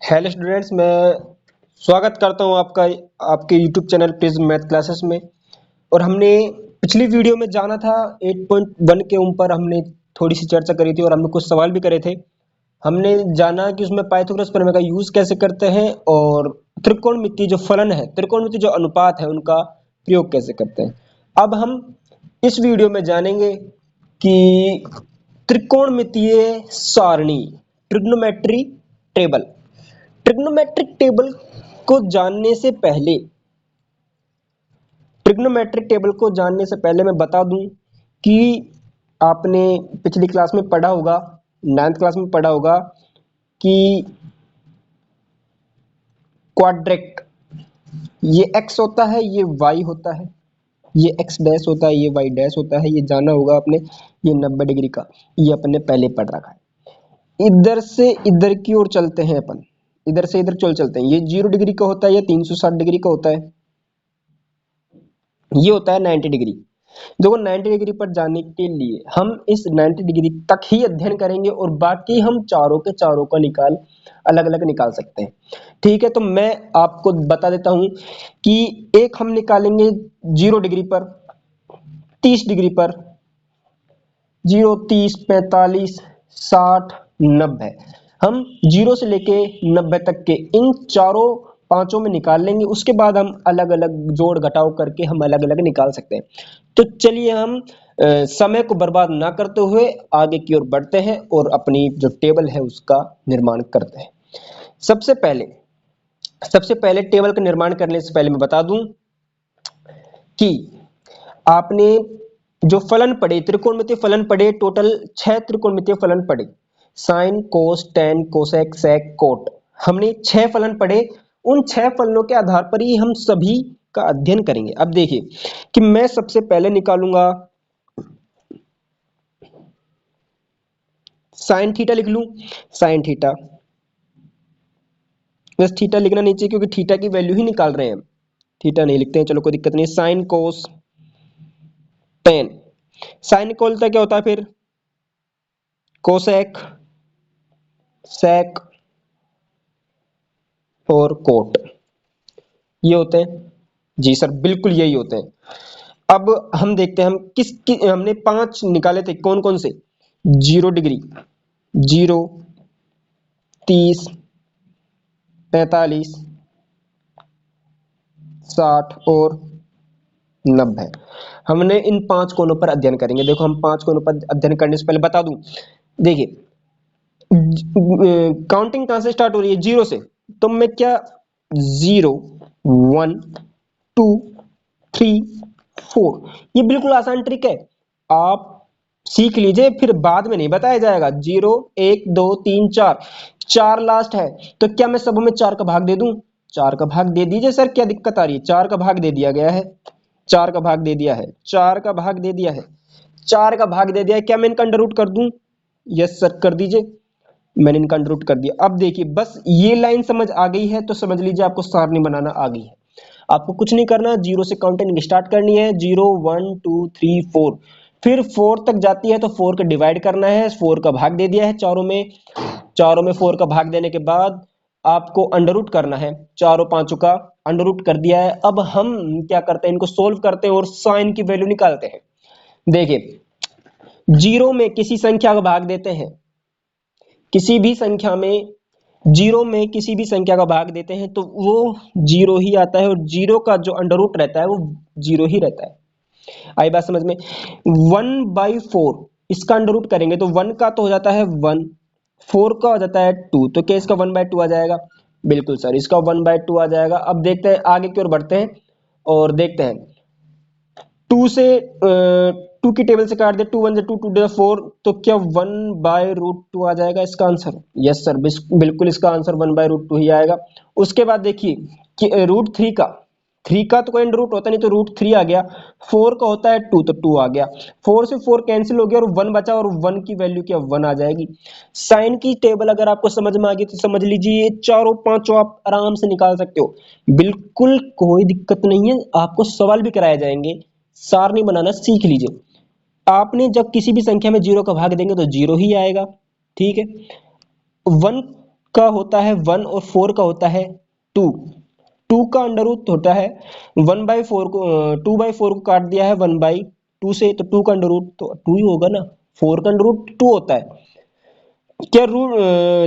Hello students, मैं स्वागत करता हूं आपका आपके YouTube channel prism math classes में। और हमने पिछली वीडियो में जाना था 8.1 के ऊपर हमने थोड़ी सी चर्चा करी थी और हमने कुछ सवाल भी करे थे। हमने जाना कि उसमें पाइथागोरस प्रमेय का यूज कैसे करते हैं और त्रिकोणमिति जो फलन है, त्रिकोणमिति जो अनुपात है, उनका प्रयोग कैसे करते हैं। अब हम इस वीडियो में जानेंगे कि त्रिकोणमितीय सारणी, ट्रिग्नोमेट्री टेबल। ट्रिग्नोमेट्रिक टेबल को जानने से पहले ट्रिग्नोमेट्रिक टेबल को जानने से पहले मैं बता दूं कि आपने पिछली क्लास में पढ़ा होगा, 9th क्लास में पढ़ा होगा कि क्वाड्रेक्ट, ये x होता है, ये y होता है, ये x डैश होता है, ये y डैश होता है। ये जाना होगा आपने। ये 90 डिग्री का, ये अपने पहले पढ़ रखा है। इधर से इधर की ओर चलते हैं अपन, इधर से इधर चलते हैं। ये 0 डिग्री का होता है, ये 360 डिग्री का होता है, ये होता है 90 डिग्री। देखो 90 डिग्री पर जाने के लिए हम इस 90 डिग्री तक ही अध्ययन करेंगे और बाकी हम चारों के चारों का निकाल अलग अलग निकाल सकते हैं। ठीक है, तो मैं आपको बता देता हूं कि एक हम निकालेंगे 0 डिग्री पर, 30 डिग्री पर, 0, 30, 45, 60, 90। हम 0 से लेके 90 तक के इन चारों पांचों में निकाल लेंगे। उसके बाद हम अलग अलग जोड़ घटाव करके हम अलग अलग निकाल सकते हैं। तो चलिए हम समय को बर्बाद ना करते हुए आगे की ओर बढ़ते हैं और अपनी जो टेबल है उसका निर्माण करते हैं। सबसे पहले टेबल का निर्माण करने से पहले मैं बता दूं कि आपने जो फलन पढ़े, त्रिकोणमितीय फलन पढ़े, टोटल 6 त्रिकोणमितीय फलन पढ़े। साइन, कोस, टेन, कोसेक, सेक, कोट, हमने 6 फलन पढ़े। उन 6 फलनों के आधार पर ही हम सभी का अध्ययन करेंगे। अब देखिए कि मैं सबसे पहले निकालूंगा साइन थीटा, लिख लूं साइन थीटा। बस थीटा लिखना नहीं चाहिए क्योंकि थीटा की वैल्यू ही निकाल रहे हैं हम, थीटा नहीं लिखते हैं, चलो कोई दिक्कत नहीं। साइन, कोस, टेन। साइन को बोलता क्या होता है फिर? कोसेक, सेक और कोट, ये होते हैं। जी सर, बिल्कुल यही होते हैं। अब हम देखते हैं हम हमने 5 निकाले थे, कौन कौन से? 0 डिग्री, 0, 30, 45, 60 और 90। हमने इन 5 कोणों पर अध्ययन करेंगे। देखो हम 5 कोणों पर अध्ययन करने से पहले बता दूं, देखिए काउंटिंग कहां से स्टार्ट हो रही है? 0 से। तो मैं क्या 0, 1, 2, 3, 4, ये बिल्कुल आसान ट्रिक है, आप सीख लीजिए, फिर बाद में नहीं बताया जाएगा। 0, 1, 2, 3, 4, 4 लास्ट है। तो क्या मैं सब में 4 का भाग दे दूं? 4 का भाग दे दीजिए सर, क्या दिक्कत आ रही है? 4 का भाग दे दिया गया है, 4 का भाग दे दिया है, 4 का भाग दे दिया है, 4 का भाग दे दिया है। क्या मैं इनका अंडर रूट कर दूं? यस सर, कर दीजिए। मैंने इनका अंडर रूट कर दिया। अब देखिए बस ये लाइन समझ आ गई है तो समझ लीजिए आपको सारणी बनाना आ गई है। आपको कुछ नहीं करना, 0 से काउंटिंग स्टार्ट करनी है। 0, 1, 2, 3, 4, फिर 4 तक जाती है तो 4 का डिवाइड करना है। 4 का भाग दे दिया है चारों में, चारों में 4 का भाग देने के बाद आपको अंडर रूट करना है। चारों पांचों का अंडर रूट कर दिया है। अब हम क्या करते हैं, इनको सोल्व करते हैं और साइन की वैल्यू निकालते हैं। देखिए 0 में किसी संख्या का भाग देते हैं, किसी भी संख्या में 0 में किसी भी संख्या का भाग देते हैं तो वो 0 ही आता है और 0 का जो अंडर रूट रहता है वो 0 ही रहता है। आई बात समझ में? 1/4 इसका अंडर रूट करेंगे तो 1 का तो हो जाता है 1, 4 का हो जाता है 2, तो क्या इसका 1/2 आ जाएगा? बिल्कुल सर, इसका 1/2 आ जाएगा। अब देखते हैं, आगे की ओर बढ़ते हैं और देखते हैं 2 से 2 की टेबल से काट दे, 2 1 से 2, 2 2 4, तो क्या 1/√2 आ जाएगा इसका आंसर? यस सर, बिल्कुल इसका आंसर 1/√2 ही आएगा। उसके बाद देखिए कि √3 का, 3 का तो कोई अंडर रूट होता नहीं तो √3 आ गया। 4 का होता है 2 तो 2 आ गया। 4 से 4 कैंसिल हो गया और 1 बचा और 1 की वैल्यू क्या 1 आ जाएगी। साइन की टेबल अगर आपको समझ में आ गई तो समझ लीजिए ये चारों पांचों आप आराम से निकाल सकते हो, बिल्कुल कोई दिक्कत नहीं है। आपको सवाल भी कराए जाएंगे, सारणी बनाना सीख लीजिए। आपने जब किसी भी संख्या में 0 का भाग देंगे तो 0 ही आएगा। ठीक है, 1 का होता है 1 और 4 का होता है 2। 2 का अंडर रूट होता है 1/4 को 2/4 को काट दिया है 1/2 से, तो 2 का अंडर रूट तो 2 ही होगा ना। 4 का अंडर रूट 2 होता है। क्या रूट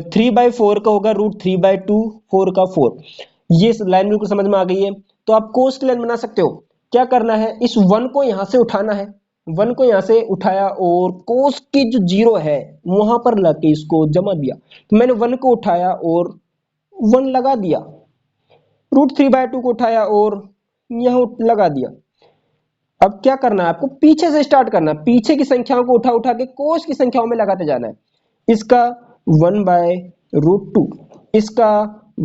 3/4 का होगा रूट 3/2, 4 का 4। ये लाइन बिल्कुल समझ में आ गई है। तो आप कोस की लाइन बना सकते हो। क्या करना है, इस 1 को यहां से उठाना है। 1 को यहां से उठाया और कोस की जो 0 है वहां पर लाके इसको जमा दिया। तो मैंने 1 को उठाया और 1 लगा दिया। रूट 3/2 को उठाया और यहां लगा दिया। अब क्या करना है, आपको पीछे से स्टार्ट करना है। पीछे की संख्याओं को उठा उठा के कोस की संख्याओं में लगाते जाना है। इसका 1/√2, इसका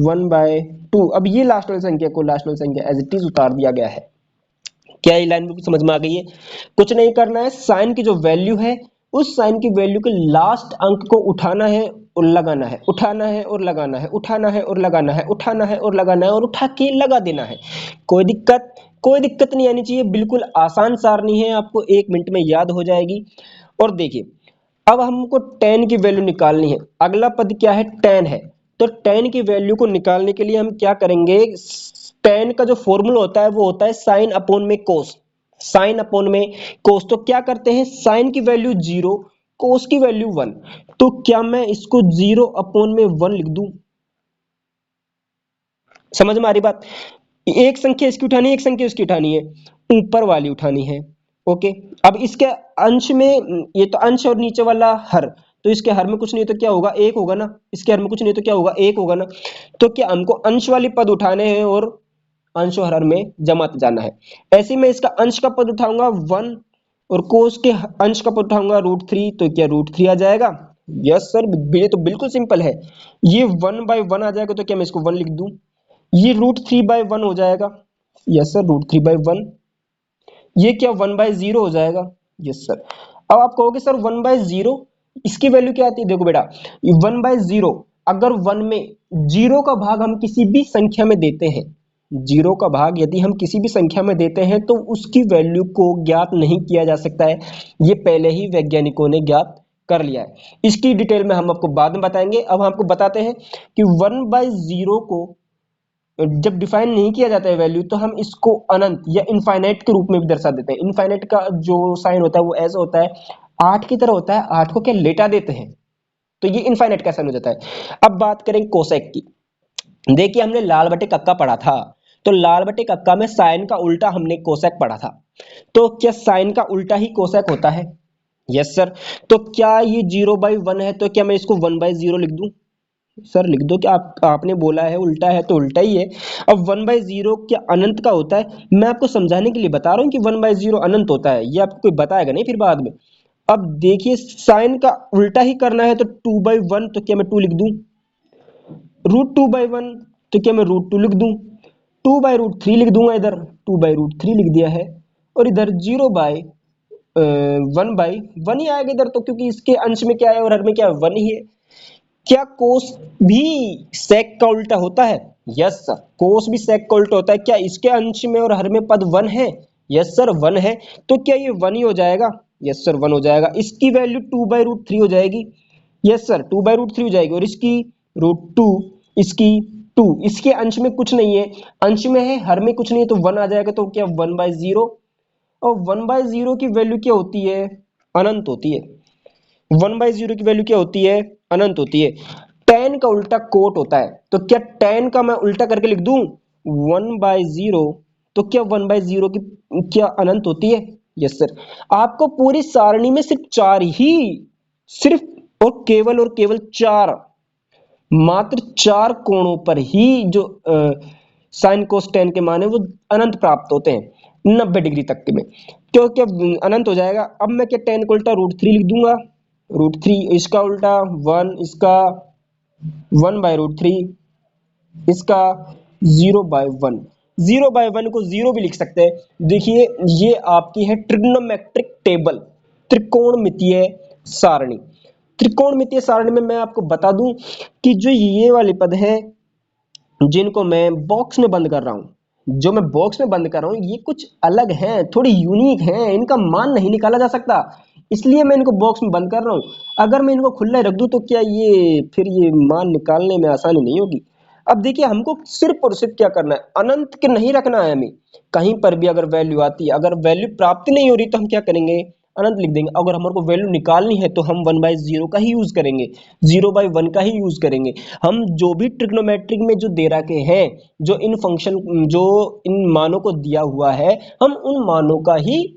1/2। अब ये लास्ट वाली संख्या को लास्ट वाली संख्या एज इट इज उतार दिया गया है। क्या ये लाइन बिल्कुल समझ में आ गई है? कुछ नहीं करना है, साइन की जो वैल्यू है उस साइन की वैल्यू के लास्ट अंक को उठाना है और लगाना है, उठाना है और लगाना है, उठाना है और लगाना है, उठाना है और लगाना है और उठा के लगा देना है। कोई दिक्कत नहीं आनी चाहिए। बिल्कुल आसान सारणी है, आपको 1 मिनट में याद हो जाएगी। और देखिए, अब हमको tan की वैल्यू निकालनी है। अगला पद क्या है, tan है। तो tan की वैल्यू को निकालने के लिए हम क्या करेंगे, tan का जो फॉर्मूला होता है वो होता है साइन अपॉन में कोस। साइन अपॉन में कोस, तो क्या करते हैं, साइन की वैल्यू 0, कोस की वैल्यू 1। तो क्या मैं इसको 0 अपॉन में 1 लिख दूं? समझ में आ रही बात? एक संख्या इसकी उठानी है, एक संख्या उसकी उठानी है, ऊपर वाली उठानी है। ओके। अब इसके अंश में, ये तो अंश और नीचे वाला हर, तो इसके हर में कुछ नहीं तो क्या होगा, एक होगा ना। इसके हर में कुछ नहीं तो क्या होगा, एक होगा ना। तो क्या हमको अंश वाली पद उठाने हैं और अंश और हर में जमाते जाना है। ऐसे में इसका अंश का पद उठाऊंगा 1 और कोस के अंश का पद उठाऊंगा √3, तो क्या √3 आ जाएगा। यस सर, ये तो बिल्कुल सिंपल है। ये 1/1 आ जाएगा, तो क्या मैं इसको 1 लिख दूं। ये √3/1 हो जाएगा। Yes sir, √3/1। ये क्या 1/0 हो जाएगा। Yes sir. अब आप कहोगे सर 1/0 इसकी वैल्यू क्या आती है। देखो बेटा, 1/0 अगर 1 में 0 का भाग हम किसी भी संख्या में देते हैं, 0 का भाग यदि हम किसी भी संख्या में देते हैं तो उसकी वैल्यू को ज्ञात नहीं किया जा सकता है। ये पहले ही वैज्ञानिकों ने ज्ञात कर लिया है। इसकी डिटेल में हम आपको बाद में बताएंगे। अब हम आपको बताते हैं कि 1/0 को जब डिफाइन नहीं किया जाता है वैल्यू, तो हम इसको अनंत या इनफाइनाइट के रूप में भी दर्शा देते हैं। इनफाइनाइट का जो साइन होता है वो ऐसा होता है, 8 की तरह होता है। 8 को क्या लेटा देते हैं, तो ये इनफाइनाइट का साइन हो जाता है। अब बात करें कोसेक की। देखिए, हमने लाल बटे कक्का पढ़ा था, तो लाल बटे कक्का में साइन का उल्टा हमने कोसेक पढ़ा था। तो क्या साइन का उल्टा ही कोसेक होता है। Yes sir. तो क्या ये 0/1 है, तो क्या मैं इसको 1/0 लिख दूं। सर लिख दो, कि आपने बोला है उल्टा है तो उल्टा ही है। अब 1/0 क्या अनंत का होता है। मैं आपको समझाने के लिए बता रहा हूं कि 1/0 अनंत होता है, ये आपको कोई बताएगा नहीं फिर बाद में। अब देखिए, साइन का उल्टा ही करना है, तो 2/1, तो क्या मैं 2 लिख दूं। √2/1, तो क्या मैं √2 लिख दूं। 2/√3 लिख दूंगा, इधर 2/√3 लिख दिया है। और इधर 1/1 ही आएगा इधर, तो क्योंकि इसके अंश में क्या है और हर में क्या है, 1 ही है। क्या कोस भी सेक का उल्टा होता है। यस सर, कोस भी सेक का उल्टा होता है। क्या इसके अंश में और हर में पद 1 है। यस सर, 1 है। तो क्या ये 1 ही हो जाएगा। यस सर, 1 हो जाएगा। इसकी वैल्यू 2/√3 हो जाएगी। यस सर, 2/√3 हो जाएगी। और इसकी √2, इसकी 2, इसके अंश में कुछ नहीं है, अंश में है हर में कुछ नहीं है, तो 1 आ जाएगा। तो क्या 1/0, और 1/0 की वैल्यू क्या होती है, अनंत होती है। 1/0 की वैल्यू क्या होती है, अनंत होती है। tan का उल्टा कोट होता है, तो क्या tan का मैं उल्टा करके लिख दूं 1/0, तो क्या 1/0 की क्या अनंत होती है। Yes sir. आपको पूरी सारणी में सिर्फ 4 ही, सिर्फ और केवल 4, मात्र 4 कोणों पर ही जो साइन कोस tan के मान है वो अनंत प्राप्त होते हैं 90 डिग्री तक के में, क्योंकि अनंत हो जाएगा। अब मैं क्या tan को उल्टा √3 लिख दूंगा। √3, इसका उल्टा 1, इसका 1/√3, इसका 0/1। 0/1 को 0 भी लिख सकते हैं। देखिए, ये आपकी है ट्रिग्नोमेट्रिक टेबल, त्रिकोणमितीय सारणी। त्रिकोणमितीय सारणी में मैं आपको बता दूं कि जो ये वाले पद हैं जिनको मैं बॉक्स में बंद कर रहा हूं, जो मैं बॉक्स में बंद कर रहा हूं, ये कुछ अलग हैं, थोड़ी यूनिक हैं, इनका मान नहीं निकाला जा सकता। इसलिए मैं इनको बॉक्स में बंद कर रहा हूँ। अगर मैं इनको खुला रख दूं तो क्या ये फिर ये मान निकालने में आसानी नहीं होगी। अब देखिए हमको सिर्फ और सिर्फ क्या करना है, अनंत के नहीं रखना है हमें। कहीं पर भी अगर वैल्यू आती है, अगर वैल्यू प्राप्त नहीं हो रही तो हम क्या करेंगे, अनंत लिख देंगे। अगर हमारे को वैल्यू निकालनी है तो हम 1/0 का ही यूज करेंगे, 0/1 का ही यूज करेंगे। हम जो भी ट्रिग्नोमेट्रिक में जो दे रखे हैं, जो इन फंक्शन, जो इन मानों को दिया हुआ है, हम उन मानों का ही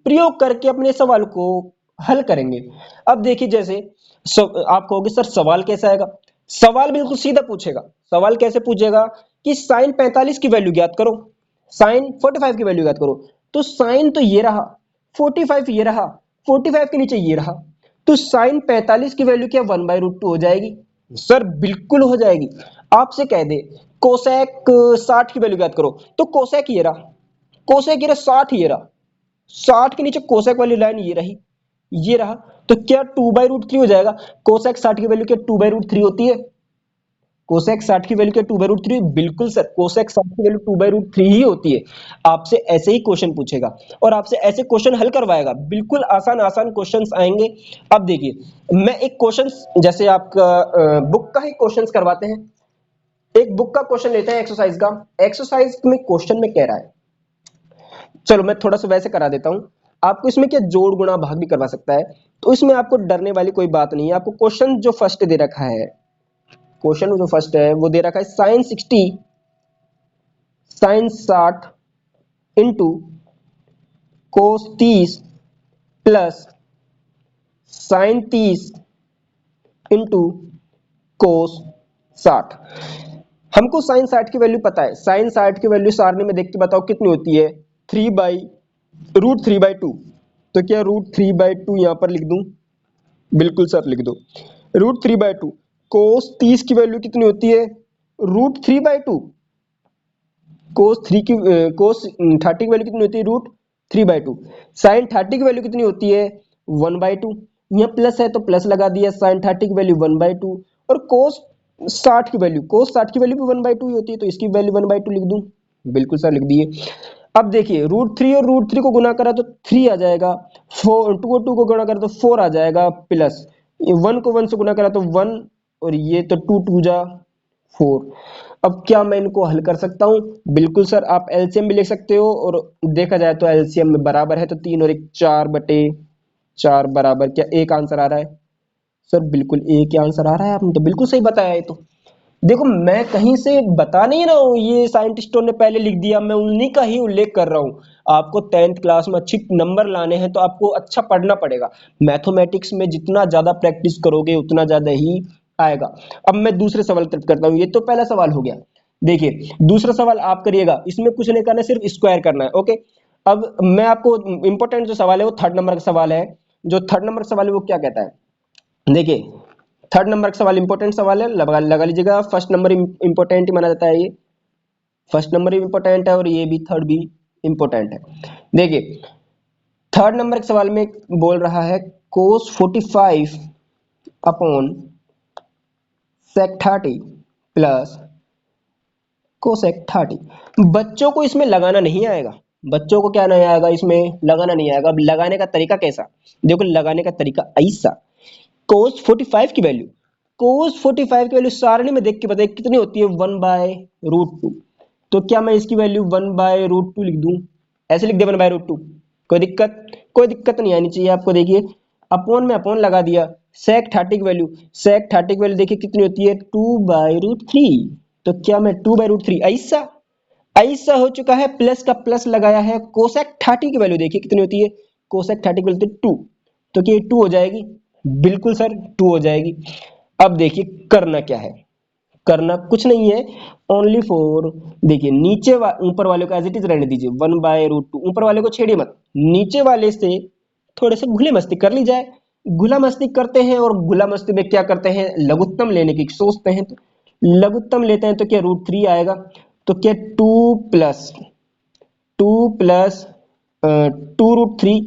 प्रयोग करके अपने सवाल को हल करेंगे। अब देखिए जैसे आप कहोगे सर सवाल कैसा आएगा, सवाल बिल्कुल सीधा पूछेगा। सवाल कैसे पूछेगा कि साइन 45 की वैल्यू ज्ञात करो, साइन 45 की वैल्यू ज्ञात करो। तो साइन तो ये रहा, 45 ये रहा, 45 के नीचे ये रहा, तो साइन 45 की वैल्यू क्या 1/√2 हो जाएगी? सर बिल्कुल हो जाएगी। आपसे कह दे कोसेक 60 की वैल्यू ज्ञात करो, तो कोसेक ये रहा, कोसेक ये रहा, 60 ये रहा, 60 के नीचे कोसेक वाली लाइन ये रही, ये रहा, तो क्या 2/√3 हो जाएगा? कोसेक 60 की वैल्यू क्या 2/√3 होती है? कोसेक 60 की वैल्यू क्या 2/√3? बिल्कुल सर, कोसेक 60 की वैल्यू 2/√3 ही होती है। आपसे ऐसे ही क्वेश्चन पूछेगा और आपसे ऐसे क्वेश्चन हल करवाएगा, बिल्कुल आसान आसान क्वेश्चंस आएंगे। अब देखिए मैं एक क्वेश्चन, जैसे आपका बुक का ही क्वेश्चंस करवाते हैं। एक बुक का क्वेश्चन लेते हैं एक्सरसाइज का। एक्सरसाइज में क्वेश्चन में कह रहा है, चलो मैं थोड़ा सा वैसे करा देता हूं। आपको इसमें क्या जोड़ गुणा भाग भी करवा सकता है, तो इसमें आपको डरने वाली कोई बात नहीं है। आपको क्वेश्चन जो फर्स्ट दे रखा है, क्वेश्चन जो फर्स्ट है वो दे रखा है sine 60, sine 60 into cos 30 plus sine 30 into cos 60। हमको साइन 60 की वैल्यू पता है। साइन 60 की वैल्यू सारणी में देख के बताओ कितनी होती है, 3/√3/2। तो क्या √3/2 यहां पर लिख दूं? बिल्कुल सर लिख दो। √3/2। कोस 30 की वैल्यू कितनी होती है, √3/2। कोस 30 की वैल्यू कितनी होती है, √3/2। साइन 30 की वैल्यू कितनी होती है, 1/2। यहाँ प्लस है तो प्लस लगा दिया, साइन 30 की वैल्यू 1/2। और कोस 60 की वैल्यू, कोस 60 की वैल्यू भी 1/2 ही होती है, तो इसकी वैल्यू 1/2 लिख दूं। बिल्कुल सर लिख दिए। अब देखिए √3 और √3 को गुना करा तो 3 आ जाएगा, 2 और 2 को गुना करा तो 4 आ जाएगा, प्लस 1 को 1 से गुना करा तो 1, और ये तो 2 2 जा 4। अब क्या मैं इनको हल कर सकता हूं? बिल्कुल सर, आप एलसीएम भी ले सकते हो, और देखा जाए तो एलसीएम में बराबर है, तो 3 और 1 4/4 बराबर क्या एक आंसर आ रहा है? सर बिल्कुल एक ही आंसर आ रहा है, आपने तो बिल्कुल सही बताया। ये तो देखो मैं कहीं से बता नहीं रहा हूँ, ये साइंटिस्टों ने पहले लिख दिया, मैं उन्हीं का ही उल्लेख कर रहा हूँ। आपको 10th क्लास में अच्छी नंबर लाने हैं तो आपको अच्छा पढ़ना पड़ेगा। मैथमेटिक्स में जितना ज्यादा प्रैक्टिस करोगे उतना ज्यादा ही आएगा। अब मैं दूसरे सवाल की तरफ करता हूँ। ये तो पहला सवाल हो गया। देखिए दूसरा सवाल आप करिएगा, इसमें कुछ नहीं करना है, सिर्फ स्क्वायर करना है। ओके, अब मैं आपको इंपॉर्टेंट जो सवाल है वो 3rd नंबर का सवाल है। जो 3rd नंबर का सवाल है वो क्या कहता है, देखिए 3rd नंबर का सवाल इंपॉर्टेंट सवाल है, लगा लीजिएगा। फर्स्ट नंबर इंपॉर्टेंट ही माना जाता है, ये फर्स्ट नंबर भी इंपॉर्टेंट है और ये भी थर्ड भी इंपॉर्टेंट है। देखिए 3rd नंबर के सवाल में बोल रहा है कोस 45 अपॉन सेक 30 प्लस कोसेक 30। बच्चों को इसमें लगाना नहीं आएगा, बच्चों को क्या नहीं आएगा, इसमें लगाना नहीं आएगा। अब लगाने का तरीका कैसा, देखो लगाने का तरीका ऐसा, कोस 45 की वैल्यू, कोस 45 की वैल्यू सारणी में देख के बताइए कितनी होती है, 1/√2। तो क्या मैं इसकी वैल्यू 1/√2 लिख दूं, ऐसे लिख दे 1/√2? कोई दिक्कत, कोई दिक्कत नहीं आनी चाहिए आपको। देखिए अपॉन में अपॉन लगा दिया, सेक 30 की वैल्यू, सेक 30 की वैल्यू देखिए कितनी होती है, 2/√3। तो क्या मैं 2/√3 ऐसा ऐसा हो चुका है, प्लस का प्लस लगाया है। कोसेक 30 की वैल्यू देखिए कितनी होती है, कोसेक 30 की वैल्यू 2, तो क्या 2 हो जाएगी? बिल्कुल सर 2 हो जाएगी। अब देखिए करना क्या है, करना कुछ नहीं है, ओनली फॉर, देखिए नीचे ऊपर वाले को एज इट इज रहने दीजिए, 1/√2। ऊपर वाले को छेड़िए मत, नीचे वाले से थोड़े से घुले मस्ती कर ली जाए। घुला मस्ती करते हैं, और घुला मस्ती में क्या करते हैं, लघुत्तम लेने की सोचते हैं, तो लघुत्तम लेते हैं तो क्या √3 आएगा। तो क्या 2 + 2 √3,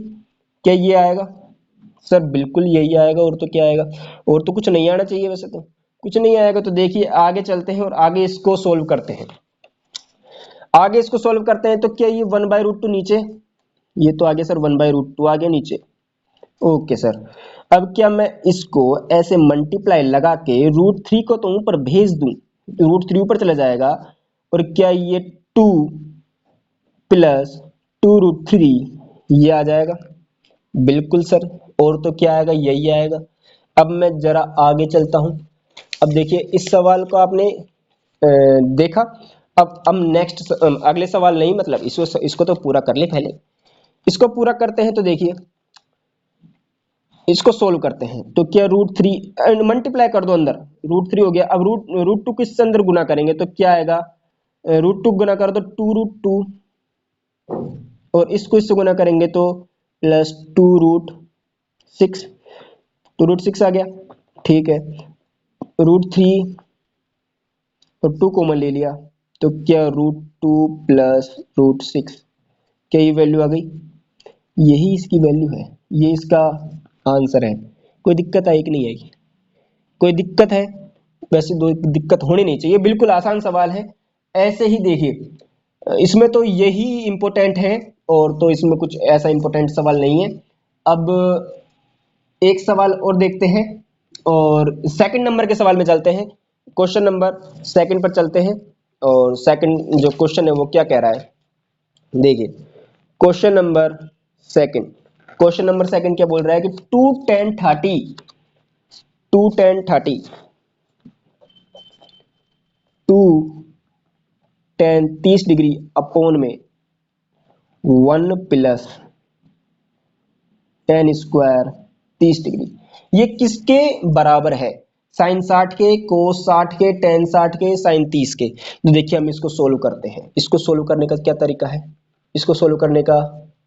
क्या ये आएगा? सर बिल्कुल यही आएगा, और तो क्या आएगा, और तो कुछ नहीं आना चाहिए, वैसे तो कुछ नहीं आएगा। तो देखिए आगे चलते हैं और आगे इसको सोल्व करते हैं। आगे इसको सोल्व करते हैं तो क्या ये 1/√2 नीचे, ये तो आगे सर 1/√2 आगे नीचे, ओके सर। अब क्या मैं इसको ऐसे मल्टीप्लाई लगा के √3 को तो ऊपर भेज दूं, √3 ऊपर चला जाएगा, और क्या ये 2 प्लस 2√3 ये आ जाएगा? बिल्कुल सर। और तो क्या आएगा? यही आएगा। अब मैं जरा आगे चलता हूं। अब देखिए इस सवाल को आपने देखा। अब हम नेक्स्ट अगले सवाल नहीं, मतलब इसको तो पूरा कर ले पहले। इसको पूरा करते हैं तो देखिए इसको सोल्व करते हैं तो क्या √3 मल्टीप्लाई कर दो अंदर, √3 हो गया। अब √2 किससे अंदर गुना करेंगे तो क्या आएगा? √2 गुना कर दो 2√2, और इसको इससे गुना करेंगे तो प्लस 2√6, 2√6 आ गया। ठीक है, √3 और 2 कॉमन ले लिया तो क्या √2 प्लस √6, क्या ये वैल्यू आ गई? यही इसकी वैल्यू है, ये इसका आंसर है। कोई दिक्कत आई कि नहीं आई? कोई दिक्कत है? वैसे दो दिक्कत होनी नहीं चाहिए, बिल्कुल आसान सवाल है। ऐसे ही देखिए इसमें तो यही इंपॉर्टेंट है, और तो इसमें कुछ ऐसा इंपॉर्टेंट सवाल नहीं है। अब एक सवाल और देखते हैं, और सेकंड नंबर के सवाल में चलते हैं। क्वेश्चन नंबर सेकंड पर चलते हैं, और सेकंड जो क्वेश्चन है वो क्या कह रहा है देखिए। Question number second, question number second क्या बोल रहा है कि 2 10 30, 2 10 30, 2 10 30 डिग्री अपॉन में 1 प्लस 10 स्क्वायर 30 डिग्री, ये किसके बराबर है? साइन 60 के, कोस 60 के, टेन 60 के, साइन 30 के। तो देखिए हम इसको सोल्व करते हैं। इसको सोल्व करने का क्या तरीका है? इसको सोल्व करने का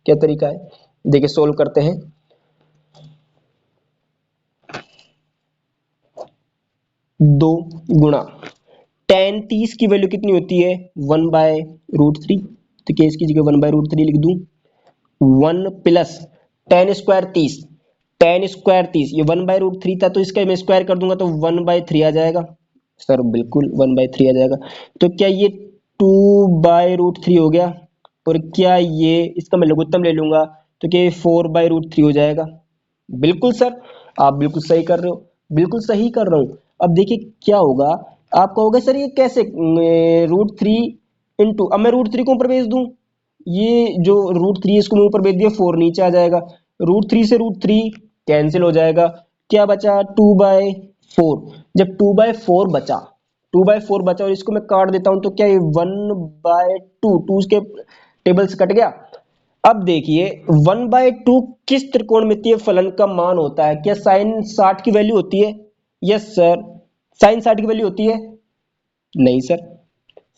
क्या तरीका है? देखिए सोल्व करते हैं। 2 गुणा टेन 30 की वैल्यू कितनी होती है? 1/√3, तो क्या इसकी जगह 1/√3 लिख दूं। 1 plus ten square 30, ten square 30, ये 1/√3 था तो इसका मैं स्क्वायर कर दूंगा तो 1/3 आ जाएगा। सर बिल्कुल 1/3 आ जाएगा। तो क्या ये 2/√3 हो गया, और क्या ये इसका मैं लघुत्तम ले लूंगा तो क्या ये 4/√3 हो जाएगा? बिल्कुल सर, आप बिल्कुल सही कर रहे हो, बिल्कुल सही कर रहा हूं। अब देखिए क्या होगा, आप कहोगे सर ये कैसे √3 इंटू, अब मैं √3 को ऊपर भेज दूं, ये जो √3 इसको मैं ऊपर भेज दिया, 4 नीचे आ जाएगा, √3 से √3 कैंसिल हो जाएगा, क्या बचा 2/4। जब 2/4 बचा, 2/4 बचा और इसको मैं काट देता हूं तो क्या ये 1/2, 2 के टेबल से कट गया। अब देखिए 1/2 किस त्रिकोणमितीय फलन का मान होता है? क्या साइन 60 की वैल्यू होती है? यस सर, साइन 60 की वैल्यू होती है? नहीं सर,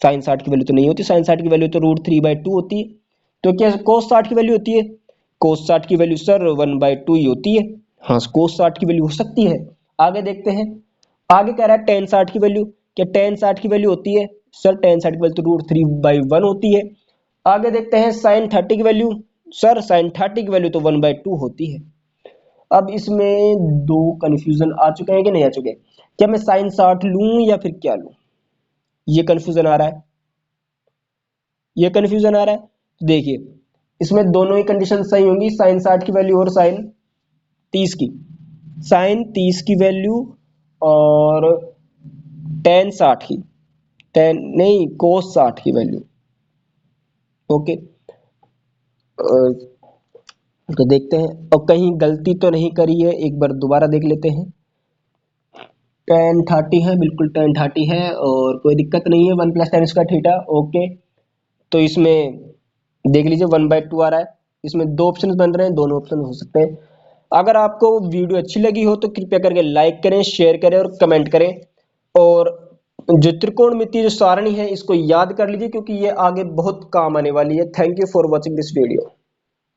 साइन 60 की वैल्यू तो नहीं होती, साइन 60 की वैल्यू तो √3/2 होती है। तो क्या कोस 60 की वैल्यू होती है? कोस 60 की वैल्यू सर 1/2 ही होती है। हाँ, कोस 60 की वैल्यू हो सकती है। आगे देखते हैं, आगे कह रहा है टेन 60 की वैल्यू, क्या टेन 60 की वैल्यू होती है? सर टेन 60 की वैल्यू तो √3/1 होती है। आगे देखते हैं साइन 30 की वैल्यू, सर साइन 30 की वैल्यू तो 1/2 होती है। अब इसमें दो कन्फ्यूजन आ चुके हैं कि नहीं आ चुके? क्या मैं साइन 60 लूं या फिर क्या लूं? ये कन्फ्यूजन आ रहा है, ये कन्फ्यूजन आ रहा है। देखिए इसमें दोनों ही कंडीशन सही होंगी, साइन 60 की वैल्यू और साइन 30 की, साइन 30 की वैल्यू और टेन 60 की, टेन नहीं कोस 60 की वैल्यू। ओके, तो देखते हैं और कहीं गलती तो नहीं करी है, एक बार दोबारा देख लेते हैं। टेन 30 है, बिल्कुल टेन 30 है, और कोई दिक्कत नहीं है, 1 + tan स्क्वायर थीटा। ओके, तो इसमें देख लीजिए 1/2 आ रहा है। इसमें दो ऑप्शन बन रहे हैं, दोनों ऑप्शन हो सकते हैं। अगर आपको वीडियो अच्छी लगी हो तो कृपया करके लाइक करें, शेयर करें और कमेंट करें। और जो त्रिकोणमितीय जो सारणी है इसको याद कर लीजिए, क्योंकि ये आगे बहुत काम आने वाली है। Thank you for watching this video.